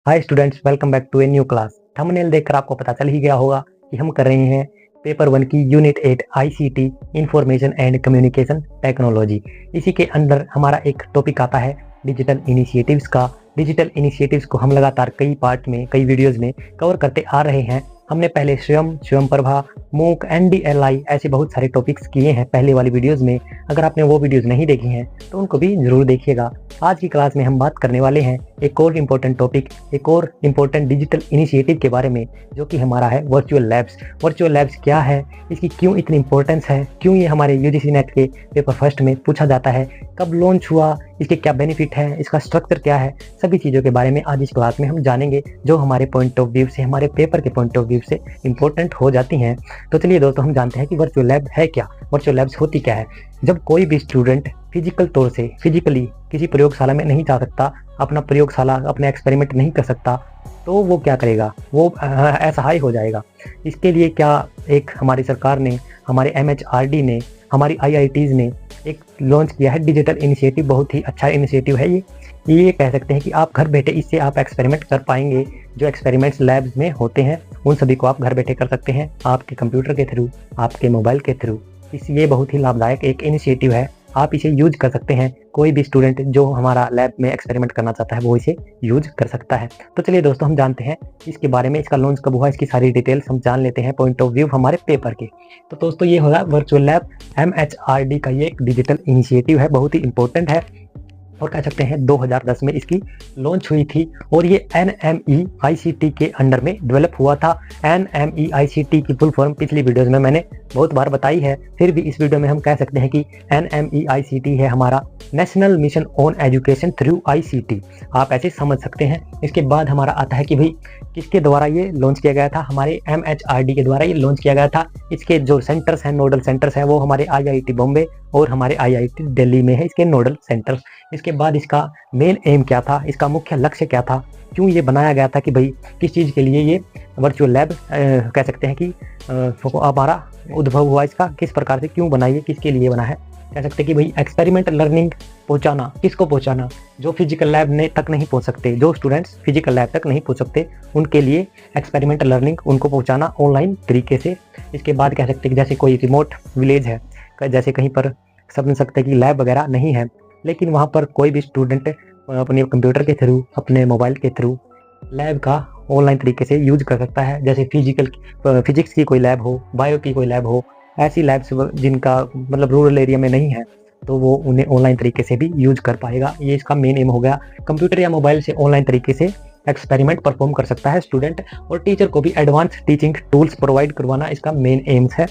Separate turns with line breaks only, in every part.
Hi students, welcome back to a new class. Thumbnail देखकर आपको पता चल ही गया होगा कि हम कर रहे हैं पेपर 1 की unit 8 ICT information and communication technology. इसी के अंदर हमारा एक टॉपिक आता है डिजिटल इनिशिएटिव्स का। डिजिटल इनिशिएटिव्स को हम लगातार कई पार्ट में, कई वीडियोज़ में कवर करते आ रहे हैं। हमने पहले स्वयं प्रभा, मूक, एनडीएलआई ऐसे बहुत सारे टॉपिक्स किए हैं पहले वाली वीडियोज़ में। अगर आपने वो वीडियोज़ नहीं देखी हैं तो उनको भी ज़रूर देखिएगा। आज की क्लास में हम बात करने वाले हैं एक और इम्पोर्टेंट टॉपिक, एक और इम्पोर्टेंट डिजिटल इनिशिएटिव के बारे में, जो कि हमारा है वर्चुअल लैब्स। वर्चुअल लैब्स क्या है, इसकी क्यों इतनी इंपॉर्टेंस है, क्यों ये हमारे यूजीसी नेट के पेपर फर्स्ट में पूछा जाता है, कब लॉन्च हुआ, इसके क्या बेनिफिट है, इसका स्ट्रक्चर क्या है, सभी चीज़ों के बारे में आज इस क्लास में हम जानेंगे, जो हमारे पॉइंट ऑफ व्यू से, हमारे पेपर के पॉइंट ऑफ व्यू से इंपॉर्टेंट हो जाती हैं। तो चलिए दोस्तों, हम जानते हैं कि वर्चुअल लैब है क्या, वर्चुअल लैब्स होती क्या है। जब कोई भी स्टूडेंट फिजिकल तौर से, फिजिकली किसी प्रयोगशाला में नहीं जा सकता, अपना प्रयोगशाला, अपने एक्सपेरिमेंट नहीं कर सकता, तो वो क्या करेगा, वो असहाय हो जाएगा। इसके लिए क्या एक हमारी सरकार ने, हमारे एमएचआरडी ने, हमारी आईआईटीज़ ने एक लॉन्च किया है डिजिटल इनिशिएटिव। बहुत ही अच्छा इनिशिएटिव है ये कह सकते हैं कि आप घर बैठे इससे आप एक्सपेरिमेंट कर पाएंगे। जो एक्सपेरिमेंट्स लैब्स में होते हैं उन सभी को आप घर बैठे कर सकते हैं, आपके कंप्यूटर के थ्रू, आपके मोबाइल के थ्रू। ये बहुत ही लाभदायक एक इनिशिएटिव है, आप इसे यूज कर सकते हैं। कोई भी स्टूडेंट जो हमारा लैब में एक्सपेरिमेंट करना चाहता है वो इसे यूज कर सकता है। तो चलिए दोस्तों, हम जानते हैं इसके बारे में, इसका लॉन्च कब हुआ, इसकी सारी डिटेल्स हम जान लेते हैं पॉइंट ऑफ व्यू हमारे पेपर के। तो दोस्तों, ये होगा वर्चुअल लैब, एमएचआरडी का ये एक डिजिटल इनिशिएटिव है, बहुत ही इंपॉर्टेंट है और कह सकते हैं 2010 में इसकी लॉन्च हुई थी और ये NMEICT के अंडर में डेवलप हुआ था। NMEICT की फुल फॉर्म पिछली वीडियोस में मैंने बहुत बार बताई है, फिर भी इस वीडियो में हम कह सकते हैं कि NMEICT है हमारा national mission on education through ICT, आप ऐसे समझ सकते हैं। इसके बाद हमारा आता है कि भाई किसके द्वारा ये लॉन्च किया गया था, हमारे MHRD के द्वारा ये लॉन्च किया गया था। इसके जो सेंटर्स हैं, नोडल सेंटर्स हैं, वो हमारे IIT बॉम्बे और हमारे IIT दिल्ली में है इसके नोडल सेंटर्स। इसके बाद इसका मेन एम क्या था, इसका मुख्य लक्ष्य क्या था, क्यों ये बनाया गया था, कि भाई किस चीज़ के लिए ये वर्चुअल लैब कह सकते हैं कि हमारा उद्भव हुआ, इसका किस प्रकार से क्यों बनाइए, किसके लिए बना है। कह सकते हैं कि भाई एक्सपेरिमेंट लर्निंग पहुंचाना, किसको पहुंचाना, जो फिजिकल लैब ने तक नहीं पहुंच सकते, जो स्टूडेंट्स फिजिकल लैब तक नहीं पहुंच सकते, उनके लिए एक्सपेरिमेंट लर्निंग उनको पहुंचाना ऑनलाइन तरीके से। इसके बाद कह सकते हैं कि जैसे कोई रिमोट विलेज है, जैसे कहीं पर समझ सकते हैं कि लैब वगैरह नहीं है, लेकिन वहाँ पर कोई भी स्टूडेंट अपने कंप्यूटर के थ्रू, अपने मोबाइल के थ्रू लैब का ऑनलाइन तरीके से यूज कर सकता है। जैसे फिजिक्स की कोई लैब हो, बायो की कोई लैब हो, ऐसी लैब्स जिनका मतलब रूरल एरिया में नहीं है, तो वो उन्हें ऑनलाइन तरीके से भी यूज कर पाएगा। ये इसका मेन एम हो गया। कंप्यूटर या मोबाइल से ऑनलाइन तरीके से एक्सपेरिमेंट परफॉर्म कर सकता है स्टूडेंट, और टीचर को भी एडवांस टीचिंग टूल्स प्रोवाइड करवाना इसका मेन एम्स है।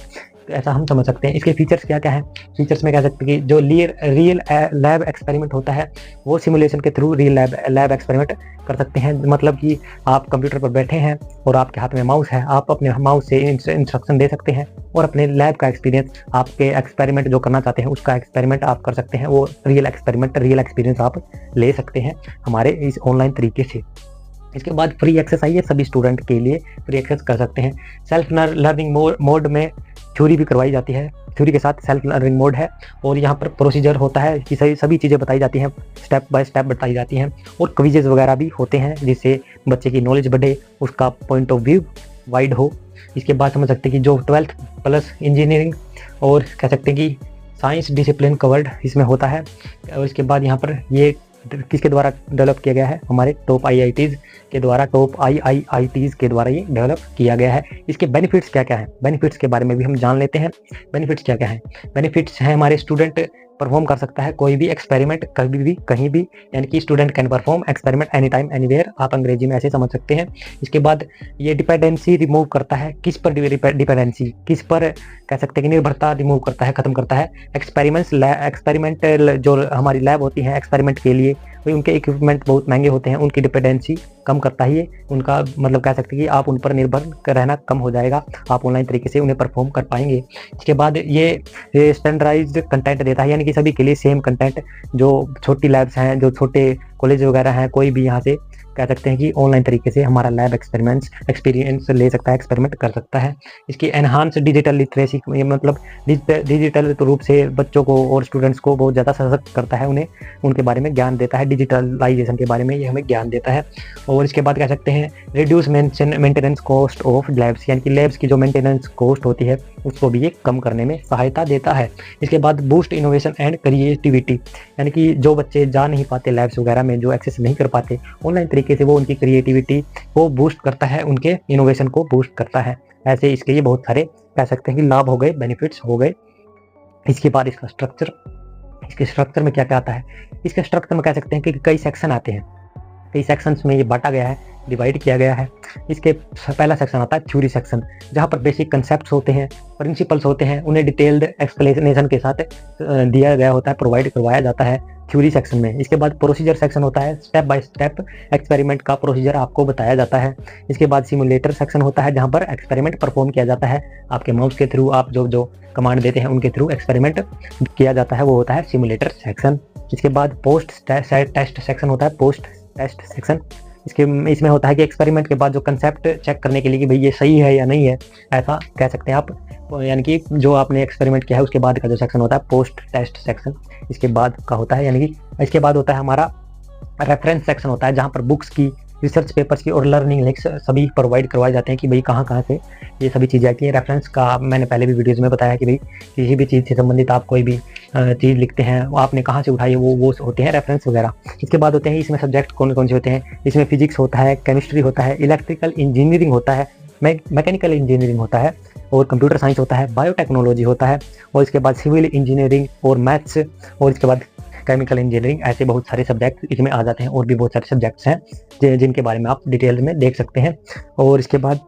ऐसा हम समझ सकते हैं। इसके फीचर्स क्या क्या हैं, फीचर्स में कह सकते हैं कि जो रियल लैब एक्सपेरिमेंट होता है वो सिमुलेशन के थ्रू रियल लैब एक्सपेरिमेंट कर सकते हैं। मतलब कि आप कंप्यूटर पर बैठे हैं और आपके हाथ में माउस है, आप अपने माउस से इंस्ट्रक्शन दे सकते हैं और अपने लैब का एक्सपीरियंस, आपके एक्सपेरिमेंट जो करना चाहते हैं उसका एक्सपेरिमेंट आप कर सकते हैं। वो रियल एक्सपेरिमेंट, रियल एक्सपीरियंस आप ले सकते हैं हमारे इस ऑनलाइन तरीके से। इसके बाद फ्री एक्सेस आई है, सभी स्टूडेंट के लिए फ्री एक्सेस कर सकते हैं। सेल्फ लर्निंग मोड में थ्योरी भी करवाई जाती है, थ्योरी के साथ सेल्फ लर्निंग मोड है, और यहाँ पर प्रोसीजर होता है कि सभी चीज़ें बताई जाती हैं, स्टेप बाय स्टेप बताई जाती हैं, और क्विजेज वगैरह भी होते हैं जिससे बच्चे की नॉलेज बढ़े, उसका पॉइंट ऑफ व्यू वाइड हो। इसके बाद समझ सकते हैं कि जो 12th प्लस इंजीनियरिंग और कह सकते हैं कि साइंस डिसिप्लिन कवर्ड इसमें होता है। और इसके बाद यहाँ पर ये किसके द्वारा डेवलप किया गया है, हमारे टॉप आईआईटीज़ के द्वारा, टॉप आईआईटीज़ के द्वारा ये डेवलप किया गया है। इसके बेनिफिट्स क्या क्या हैं, बेनिफिट्स के बारे में भी हम जान लेते हैं। बेनिफिट्स क्या क्या हैं, बेनिफिट्स हैं हमारे स्टूडेंट परफॉर्म कर सकता है कोई भी एक्सपेरिमेंट कभी भी कहीं भी, यानी कि student can perform experiment any time anywhere, आप अंग्रेजी में ऐसे समझ सकते हैं। इसके बाद ये डिपेंडेंसी रिमूव करता है, किस पर डिपेंडेंसी, किस पर कह सकते हैं कि निर्भरता रिमूव करता है, खत्म करता है। एक्सपेरिमेंटल जो हमारी लैब होती हैं एक्सपेरिमेंट के लिए, भाई उनके इक्विपमेंट बहुत महंगे होते हैं, उनकी डिपेंडेंसी कम करता ही है, उनका मतलब कह सकते हैं कि आप उन पर निर्भर रहना कम हो जाएगा, आप ऑनलाइन तरीके से उन्हें परफॉर्म कर पाएंगे। इसके बाद ये स्टैंडर्डाइज्ड कंटेंट देता है, यानी कि सभी के लिए सेम कंटेंट। जो छोटी लैब्स हैं, जो छोटे कॉलेज वगैरह हैं, कोई भी यहाँ से कह सकते हैं कि ऑनलाइन तरीके से हमारा लैब एक्सपीरियंस ले सकता है, एक्सपेरिमेंट कर सकता है। इसकी एनहांस डिजिटल लिटरेसी, मतलब डिजिटल रूप से बच्चों को और स्टूडेंट्स को बहुत ज़्यादा सशक्त करता है, उन्हें उनके बारे में ज्ञान देता है, डिजिटलाइजेशन के बारे में ये हमें ज्ञान देता है। और इसके बाद कह सकते हैं reduce maintenance cost of labs, यानी कि लैब्स की जो मेंटेनेंस कॉस्ट होती है उसको भी ये कम करने में सहायता देता है। इसके बाद बूस्ट इनोवेशन एंड क्रिएटिविटी, यानी कि जो बच्चे जा नहीं पाते लैब्स वगैरह में, जो एक्सेस नहीं कर पाते ऑनलाइन तरीके से, वो उनकी क्रिएटिविटी को बूस्ट करता है, उनके इनोवेशन को बूस्ट करता है। ऐसे इसके ये बहुत सारे कह सकते हैं कि लाभ हो गए, बेनिफिट्स हो गए। इसके बाद इसका स्ट्रक्चर, इसके स्ट्रक्चर में क्या क्या आता है? इसके स्ट्रक्चर में कह सकते हैं कि कई सेक्शन आते हैं, कई सेक्शंस में ये बांटा गया है, डिवाइड किया गया है। इसके पहला सेक्शन आता है थ्योरी सेक्शन, जहाँ पर बेसिक कंसेप्ट्स होते हैं, प्रिंसिपल्स होते हैं, उन्हें डिटेल्ड एक्सप्लेनेशन के साथ दिया गया होता है, प्रोवाइड करवाया जाता है थ्योरी सेक्शन में। इसके बाद प्रोसीजर सेक्शन होता है, स्टेप बाय स्टेप एक्सपेरिमेंट का प्रोसीजर आपको बताया जाता है। इसके बाद सिमुलेटर सेक्शन होता है, जहाँ पर एक्सपेरिमेंट परफॉर्म किया जाता है, आपके माउस के थ्रू, आप जो जो कमांड देते हैं उनके थ्रू एक्सपेरिमेंट किया जाता है, वो होता है सिमुलेटर सेक्शन। इसके बाद पोस्ट टेस्ट सेक्शन होता है, पोस्ट टेस्ट सेक्शन। इसमें होता है कि एक्सपेरिमेंट के बाद जो कंसेप्ट चेक करने के लिए कि भाई ये सही है या नहीं है, ऐसा कह सकते हैं आप, यानी कि जो आपने एक्सपेरिमेंट किया है उसके बाद का जो सेक्शन होता है पोस्ट टेस्ट सेक्शन, इसके बाद का होता है। यानी कि इसके बाद होता है हमारा रेफरेंस सेक्शन होता है, जहाँ पर बुक्स की, रिसर्च पेपर्स की और लर्निंग लिंक्स सभी प्रोवाइड करवाए जाते हैं कि भाई कहाँ कहाँ से ये सभी चीज़ें आती हैं। रेफरेंस का मैंने पहले भी वीडियोज़ में बताया कि भाई किसी भी चीज़ से संबंधित आप कोई भी चीज़ लिखते हैं, वो आपने कहाँ से उठाई है, वो होते हैं रेफरेंस वगैरह। इसके बाद होते हैं इसमें सब्जेक्ट कौन कौन से होते हैं, इसमें फिजिक्स होता है, केमिस्ट्री होता है, इलेक्ट्रिकल इंजीनियरिंग होता है, मैकेनिकल इंजीनियरिंग होता है, और कंप्यूटर साइंस होता है, बायोटेक्नोलॉजी होता है, और इसके बाद सिविल इंजीनियरिंग और मैथ्स, और इसके बाद केमिकल इंजीनियरिंग। ऐसे बहुत सारे सब्जेक्ट इसमें आ जाते हैं, और भी बहुत सारे सब्जेक्ट्स हैं जिनके बारे में आप डिटेल में देख सकते हैं। और इसके बाद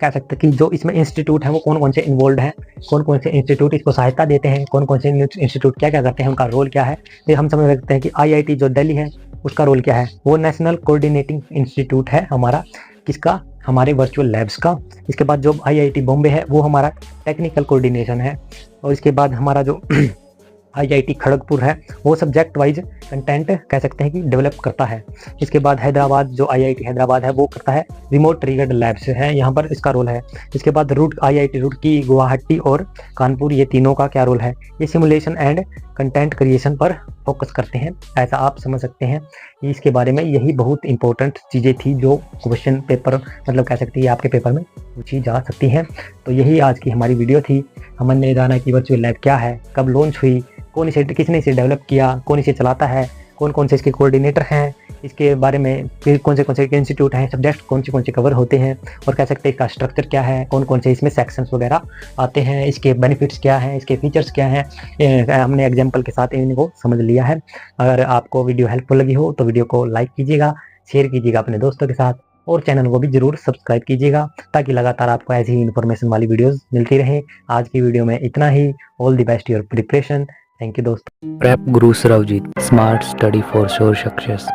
कह सकते हैं कि जो इसमें इंस्टीट्यूट हैं वो कौन कौन से इन्वॉल्व हैं, कौन कौन से इंस्टीट्यूट इसको सहायता देते हैं, कौन कौन से इंस्टीट्यूट क्या क्या करते हैं, उनका रोल क्या है। ये हम समझ सकते हैं कि IIT जो दिल्ली है उसका रोल क्या है, वो नेशनल कोऑर्डिनेटिंग इंस्टीट्यूट है हमारा, किसका, हमारे वर्चुअल लैब्स का। इसके बाद जो IIT बॉम्बे है वो हमारा टेक्निकल कोऑर्डिनेशन है। और इसके बाद हमारा जो IIT खड़गपुर है वो सब्जेक्ट वाइज कंटेंट कह सकते हैं कि डेवलप करता है। इसके बाद हैदराबाद जो IIT हैदराबाद है वो करता है रिमोट ट्रिगर्ड लैब्स है, यहाँ पर इसका रोल है। इसके बाद IIT रुड़की, गुवाहाटी और कानपुर, ये तीनों का क्या रोल है, ये सिमुलेशन एंड कंटेंट क्रिएशन पर फोकस करते हैं, ऐसा आप समझ सकते हैं। इसके बारे में यही बहुत इंपॉर्टेंट चीज़ें थी जो क्वेश्चन पेपर, मतलब कह सकते हैं आपके पेपर में पूछी जा सकती हैं। तो यही आज की हमारी वीडियो थी। हमने जाना कि वर्चुअल लैब क्या है, कब लॉन्च हुई, किसने इसे डेवलप किया, कौन इसे चलाता है, कौन कौन से इसके कोऑर्डिनेटर हैं, इसके बारे में फिर कौन से इंस्टीट्यूट हैं, सब्जेक्ट कौन से कवर होते हैं, और कह सकते हैं इसका स्ट्रक्चर क्या है, कौन कौन से इसमें सेक्शंस वगैरह आते हैं, इसके बेनिफिट्स क्या हैं, इसके फीचर्स क्या हैं, हमने एग्जांपल के साथ इनको समझ लिया है। अगर आपको वीडियो हेल्पफुल लगी हो तो वीडियो को लाइक कीजिएगा, शेयर कीजिएगा अपने दोस्तों के साथ, और चैनल को भी जरूर सब्सक्राइब कीजिएगा ताकि लगातार आपको ऐसी ही इन्फॉर्मेशन वाली वीडियोस मिलती रहे। आज की वीडियो में इतना ही। All the best your preparation. Thank you दोस्तों।
Prep Guru Sarvajeet, smart study for sure success.